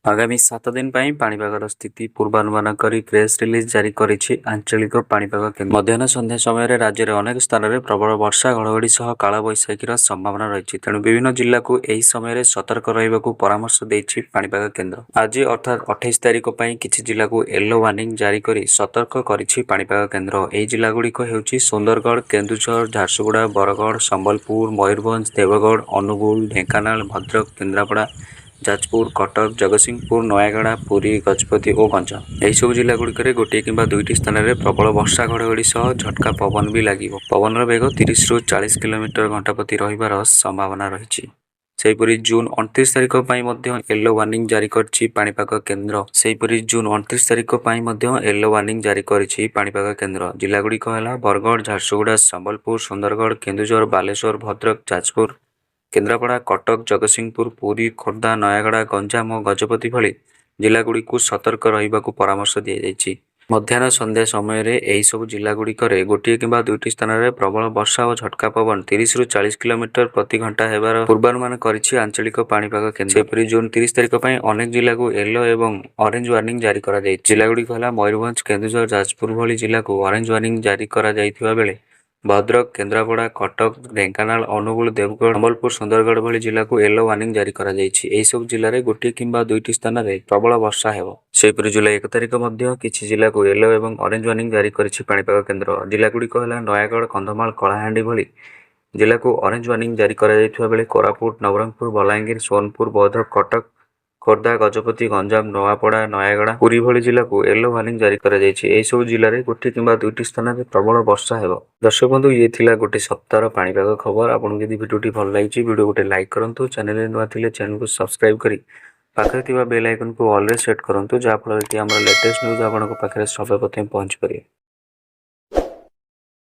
ଆଗାମୀ 7 ଦିନ ପାଇଁ ପାଣିପାଗର ସ୍ଥିତି ପୂର୍ବାନୁମାନ କରି ପ୍ରେସ୍ ରିଲିଜ୍ ଜାରି କରିଛି ଆଞ୍ଚଳିକ ପାଣିପାଗ କେନ୍ଦ୍ର। ମଧ୍ୟାହ୍ନ ସନ୍ଧ୍ୟା ସମୟରେ ରାଜ୍ୟରେ ଅନେକ ସ୍ଥାନରେ ପ୍ରବଳ ବର୍ଷା ଘଡ଼ଘଡ଼ି ସହ କାଳବୈଶାଖୀର ସମ୍ଭାବନା ରହିଛି। ତେଣୁ ବିଭିନ୍ନ ଜିଲ୍ଲାକୁ ଏହି ସମୟରେ ସତର୍କ ରହିବାକୁ ପରାମର୍ଶ ଦେଇଛି ପାଣିପାଗ କେନ୍ଦ୍ର। ଆଜି ଅର୍ଥାତ୍ 28 ତାରିଖ ପାଇଁ କିଛି ଜିଲ୍ଲାକୁ ୟେଲୋ ୱାର୍ଣ୍ଣିଂ ଜାରି କରି ସତର୍କ କରିଛି ପାଣିପାଗ କେନ୍ଦ୍ର। ଏହି ଜିଲ୍ଲାଗୁଡ଼ିକ ହେଉଛି ସୁନ୍ଦରଗଡ଼, କେନ୍ଦୁଝର, ଝାରସୁଗୁଡ଼ା, ବରଗଡ଼, ସମ୍ବଲପୁର, ମୟୂରଭଞ୍ଜ, ଦେବଗଡ଼, ଅନୁଗୁଳ, ଢେଙ୍କାନାଳ, ଭଦ୍ରକ, କେନ୍ଦ୍ରାପଡ଼ା, ଯାଜପୁର, କଟକ, ଜଗତସିଂହପୁର, ନୟାଗଡ଼, ପୁରୀ, ଗଜପତି ଓ ଗଞ୍ଜାମ। ଏହିସବୁ ଜିଲ୍ଲାଗୁଡ଼ିକରେ ଗୋଟିଏ କିମ୍ବା ଦୁଇଟି ସ୍ଥାନରେ ପ୍ରବଳ ବର୍ଷା ଘଡ଼ଘଡ଼ି ସହ ଝଟକା ପବନ ବି ଲାଗିବ। ପବନର ବେଗ 30ରୁ 40 କିଲୋମିଟର ଘଣ୍ଟା ପ୍ରତି ରହିବାର ସମ୍ଭାବନା ରହିଛି। ସେହିପରି ଜୁନ୍ 29 ତାରିଖ ପାଇଁ ମଧ୍ୟ ୟେଲୋ ୱାର୍ଣ୍ଣିଂ ଜାରି କରିଛି ପାଣିପାଗ କେନ୍ଦ୍ର। ପାଣିପାଗ କେନ୍ଦ୍ର। ଜିଲ୍ଲାଗୁଡ଼ିକ ହେଲା ବରଗଡ଼, ଝାରସୁଗୁଡ଼ା, ସମ୍ବଲପୁର, ସୁନ୍ଦରଗଡ଼, କେନ୍ଦୁଝର, ବାଲେଶ୍ୱର, ଭଦ୍ରକ, ଯାଜପୁର, କେନ୍ଦ୍ରାପଡ଼ା, କଟକ, ଜଗତସିଂହପୁର, ପୁରୀ, ଖୋର୍ଦ୍ଧା, ନୟାଗଡ଼, ଗଞ୍ଜାମ ଓ ଗଜପତି ଭଳି ଜିଲ୍ଲାଗୁଡ଼ିକୁ ସତର୍କ ରହିବାକୁ ପରାମର୍ଶ ଦିଆଯାଇଛି। ମଧ୍ୟାହ୍ନ ସନ୍ଧ୍ୟା ସମୟରେ ଏହିସବୁ ଜିଲ୍ଲାଗୁଡ଼ିକରେ ଗୋଟିଏ କିମ୍ବା ଦୁଇଟି ସ୍ଥାନରେ ପ୍ରବଳ ବର୍ଷା ଓ ଝଟକା ପବନ 30ରୁ 40 କିଲୋମିଟର ପ୍ରତି ଘଣ୍ଟା ହେବାର ପୂର୍ବାନୁମାନ କରିଛି ଆଞ୍ଚଳିକ ପାଣିପାଗ କେନ୍ଦ୍ର। ସେହିପରି ଜୁନ୍ 30 ତାରିଖ ପାଇଁ ଅନେକ ଜିଲ୍ଲାକୁ ୟେଲୋ ଏବଂ ଅରେଞ୍ଜ ୱାର୍ଣ୍ଣିଂ ଜାରି କରାଯାଇଛି। ଜିଲ୍ଲାଗୁଡ଼ିକ ହେଲା ମୟୂରଭଞ୍ଜ, କେନ୍ଦୁଝର, ଯାଜପୁର ଭଳି ଜିଲ୍ଲାକୁ ଅରେଞ୍ଜ ୱାର୍ଣ୍ଣିଂ ଜାରି କରାଯାଇଥିବା ବେଳେ ଭଦ୍ରକ, କେନ୍ଦ୍ରାପଡ଼ା, କଟକ, ଢେଙ୍କାନାଳ, ଅନୁଗୁଳ, ଦେବଗଡ଼, ସମ୍ବଲପୁର, ସୁନ୍ଦରଗଡ଼ ଭଳି ଜିଲ୍ଲାକୁ ୟେଲୋ ୱାର୍ଣ୍ଣିଂ ଜାରି କରାଯାଇଛି। ଏହିସବୁ ଜିଲ୍ଲାରେ ଗୋଟିଏ କିମ୍ବା ଦୁଇଟି ସ୍ଥାନରେ ପ୍ରବଳ ବର୍ଷା ହେବ। ସେହିପରି ଜୁଲାଇ 1 ତାରିଖ ମଧ୍ୟ କିଛି ଜିଲ୍ଲାକୁ ୟେଲୋ ଏବଂ ଅରେଞ୍ଜ ୱାର୍ଣ୍ଣିଂ ଜାରି କରିଛି ପାଣିପାଗ କେନ୍ଦ୍ର। ଜିଲ୍ଲାଗୁଡ଼ିକ ହେଲା ନୟାଗଡ଼, କନ୍ଧମାଳ, କଳାହାଣ୍ଡି ଭଳି ଜିଲ୍ଲାକୁ ଅରେଞ୍ଜ ୱାର୍ଣ୍ଣିଂ ଜାରି କରାଯାଇଥିବା ବେଳେ କୋରାପୁଟ, ନବରଙ୍ଗପୁର, ବଲାଙ୍ଗୀର, ସୋନପୁର, ବୌଦ୍ଧ, କଟକ, ଖୋର୍ଦ୍ଧା, ଗଜପତି, ଗଞ୍ଜାମ, ନୂଆପଡ଼ା, ନୟାଗଡ଼, ପୁରୀ ଭଳି ଜିଲ୍ଲାକୁ ୟେଲୋ ୱାର୍ଣ୍ଣିଂ ଜାରି କରାଯାଇଛି। ଏହିସବୁ ଜିଲ୍ଲାରେ ଗୋଟିଏ କିମ୍ବା ଦୁଇଟି ସ୍ଥାନରେ ପ୍ରବଳ ବର୍ଷା ହେବ। ଦର୍ଶକ ବନ୍ଧୁ, ଇଏ ଥିଲା ଗୋଟେ ସପ୍ତାହର ପାଣିପାଗ ଖବର। ଆପଣଙ୍କୁ ଯଦି ଭିଡ଼ିଓଟି ଭଲ ଲାଗିଛି ଭିଡ଼ିଓ ଗୋଟେ ଲାଇକ୍ କରନ୍ତୁ। ଚ୍ୟାନେଲରେ ନୂଆ ଥିଲେ ଚ୍ୟାନେଲକୁ ସବସ୍କ୍ରାଇବ୍ କରି ପାଖରେ ଥିବା ବେଲ୍ ଆଇକନକୁ ଅଲରେ ସେଟ୍ କରନ୍ତୁ, ଯାହାଫଳରେ କି ଆମର ଲେଟେଷ୍ଟ ନ୍ୟୁଜ୍ ଆପଣଙ୍କ ପାଖରେ ସର୍ବପ୍ରଥମେ ପହଞ୍ଚିପାରିବ।